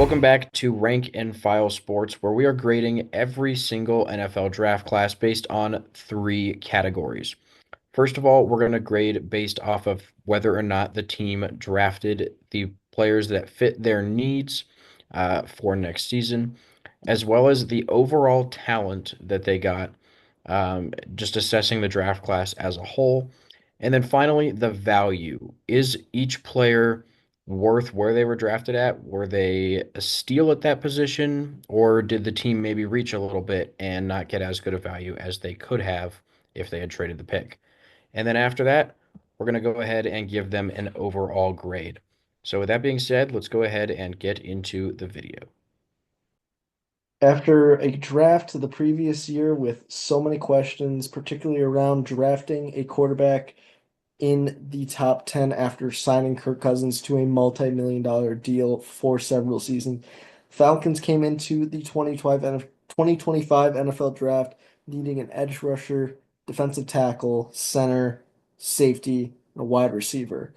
Welcome back to Rank and File Sports, where we are grading every single NFL draft class based on three categories. First of all, we're going to grade based off of whether or not the team drafted the players that fit their needs for next season, as well as the overall talent that they got, just assessing the draft class as a whole. And then finally, the value. Is each player worth where they were drafted at? Were they a steal at that position, or did the team maybe reach a little bit and not get as good a value as they could have if they had traded the pick? And then after that, we're going to go ahead and give them an overall grade. So with that being said, let's go ahead and get into the video. After a draft the previous year with so many questions, particularly around drafting a quarterback in the top 10 after signing Kirk Cousins to a multi-million-dollar deal for several seasons, Falcons came into the 2025 NFL draft needing an edge rusher, defensive tackle, center, safety, and a wide receiver.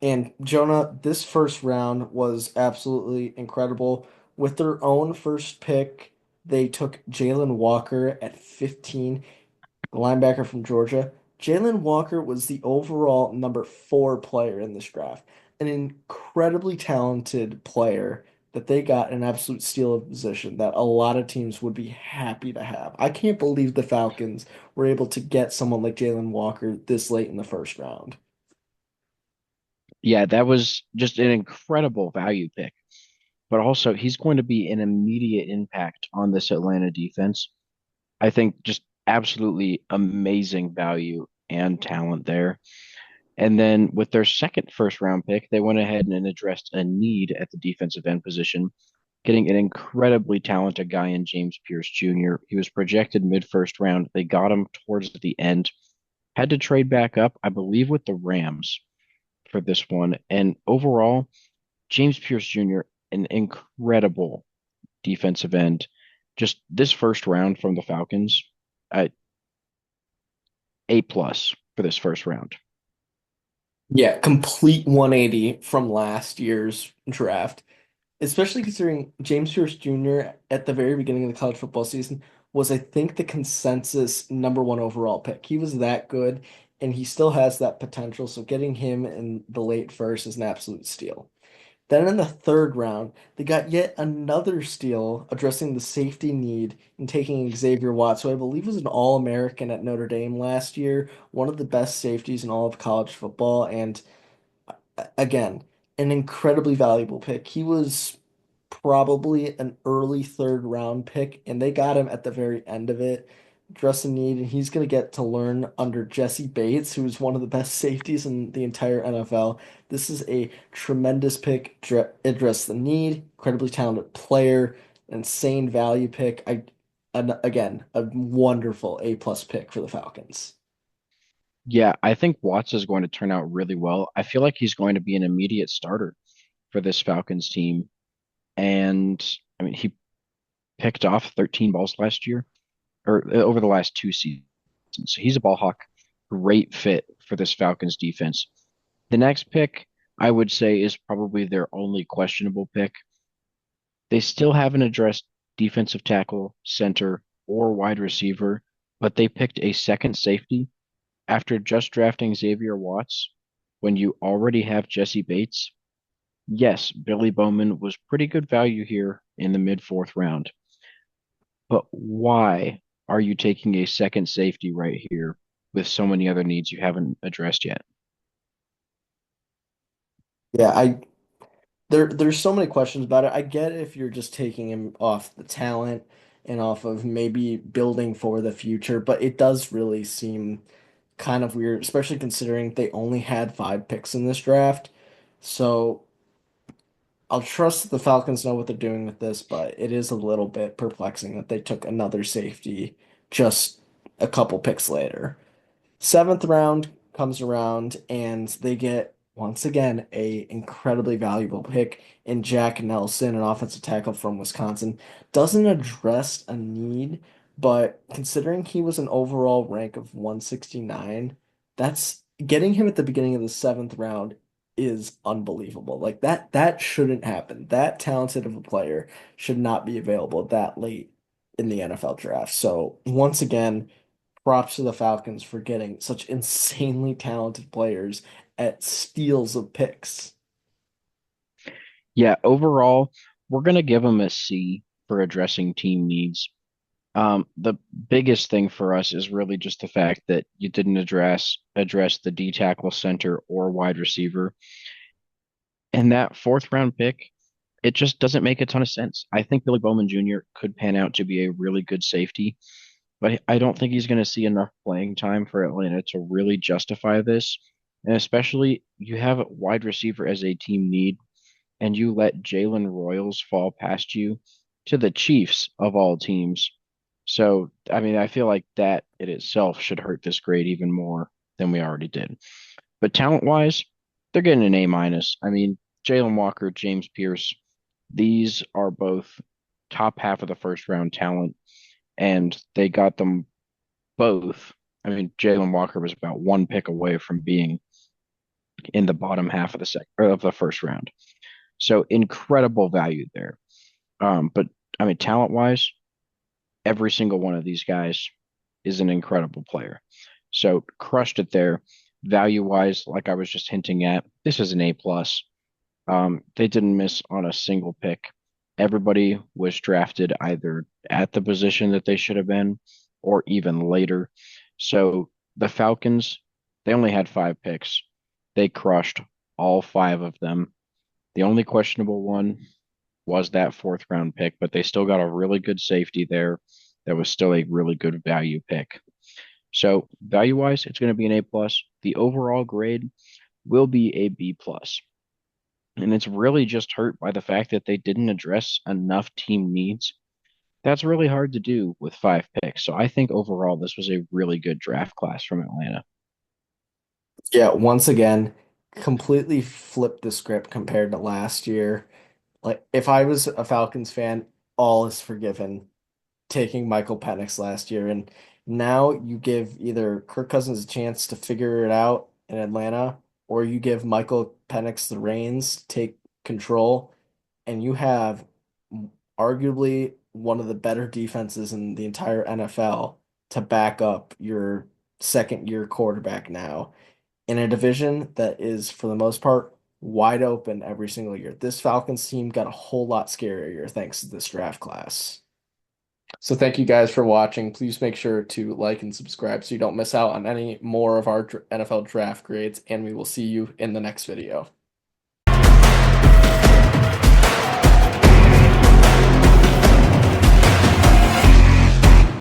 And Jonah, this first round was absolutely incredible. With their own first pick, they took Jalen Walker at 15, the linebacker from Georgia. Jalen Walker was the overall number four player in this draft, an incredibly talented player that they got an absolute steal of position that a lot of teams would be happy to have. I can't believe the Falcons were able to get someone like Jalen Walker this late in the first round. Yeah, that was just an incredible value pick. But also, he's going to be an immediate impact on this Atlanta defense. I think just absolutely amazing value and talent there. And then with their second first round pick, they went ahead and addressed a need at the defensive end position, getting an incredibly talented guy in James Pierce Jr. He was projected mid first round. They got him towards the end, had to trade back up, I believe, with the Rams for this one. And overall, James Pierce Jr., an incredible defensive end. Just this first round from the Falcons, uh, A plus for this first round. Yeah, complete 180 from last year's draft, especially considering James Pierce Jr. at the very beginning of the college football season was, I think, the consensus number one overall pick. He was that good, and he still has that potential. So getting him in the late first is an absolute steal. Then in the third round, they got yet another steal addressing the safety need and taking Xavier Watts, who I believe was an All-American at Notre Dame last year, one of the best safeties in all of college football, and again, an incredibly valuable pick. He was probably an early third round pick, and they got him at the very end of it. Dress in need, and he's going to get to learn under Jesse Bates, who's one of the best safeties in the entire NFL. This is a tremendous pick. Address the need, incredibly talented player, insane value pick. And again, a wonderful A plus pick for the Falcons. Yeah, I think Watts is going to turn out really well. I feel like he's going to be an immediate starter for this Falcons team. And I mean, he picked off 13 balls last year or over the last two seasons. So he's a ball hawk. Great fit for this Falcons defense. The next pick, I would say, is probably their only questionable pick. They still haven't addressed defensive tackle, center, or wide receiver, but they picked a second safety after just drafting Xavier Watts when you already have Jesse Bates. Yes, Billy Bowman was pretty good value here in the mid fourth round. But why are you taking a second safety right here with so many other needs you haven't addressed yet? Yeah, there's so many questions about it. I get if you're just taking him off the talent and off of maybe building for the future, but it does really seem kind of weird, especially considering they only had five picks in this draft. So I'll trust the Falcons know what they're doing with this, but it is a little bit perplexing that they took another safety just a couple picks later. Seventh round comes around and they get once again a incredibly valuable pick in Jack Nelson, an offensive tackle from Wisconsin. Doesn't address a need, but considering he was an overall rank of 169, that's getting him at the beginning of the seventh round is unbelievable. Like that shouldn't happen. That talented of a player should not be available that late in the NFL draft. So once again, props to the Falcons for getting such insanely talented players at steals of picks. Yeah, overall, we're going to give him a C for addressing team needs. The biggest thing for us is really just the fact that you didn't address the D tackle, center, or wide receiver. And that fourth round pick, it just doesn't make a ton of sense. I think Billy Bowman Jr. could pan out to be a really good safety, but I don't think he's going to see enough playing time for Atlanta to really justify this. And especially, you have a wide receiver as a team need, and you let Jalen Royals fall past you to the Chiefs of all teams. So, I mean, I feel like that in itself should hurt this grade even more than we already did. But talent wise, they're getting an A minus. I mean, Jalen Walker, James Pierce, these are both top half of the first round talent, and they got them both. I mean, Jalen Walker was about one pick away from being in the bottom half of the of the first round. So incredible value there. But I mean, talent wise, every single one of these guys is an incredible player. So crushed it there. Value wise, like I was just hinting at, this is an A plus. They didn't miss on a single pick. Everybody was drafted either at the position that they should have been or even later. So the Falcons, they only had 5 picks. They crushed all 5 of them. The only questionable one was that fourth round pick, but they still got a really good safety there that was still a really good value pick. So value wise, it's going to be an A plus. The overall grade will be a B plus. And it's really just hurt by the fact that they didn't address enough team needs. That's really hard to do with 5 picks. So I think overall this was a really good draft class from Atlanta. Yeah, once again, completely flipped the script compared to last year. Like if I was a Falcons fan, all is forgiven taking Michael Penix last year. And now you give either Kirk Cousins a chance to figure it out in Atlanta, or you give Michael Penix the reins, take control, and you have arguably one of the better defenses in the entire NFL to back up your second year quarterback now in a division that is, for the most part, wide open every single year. This Falcons team got a whole lot scarier thanks to this draft class. So thank you guys for watching. Please make sure to like and subscribe so you don't miss out on any more of our NFL draft grades, and we will see you in the next video.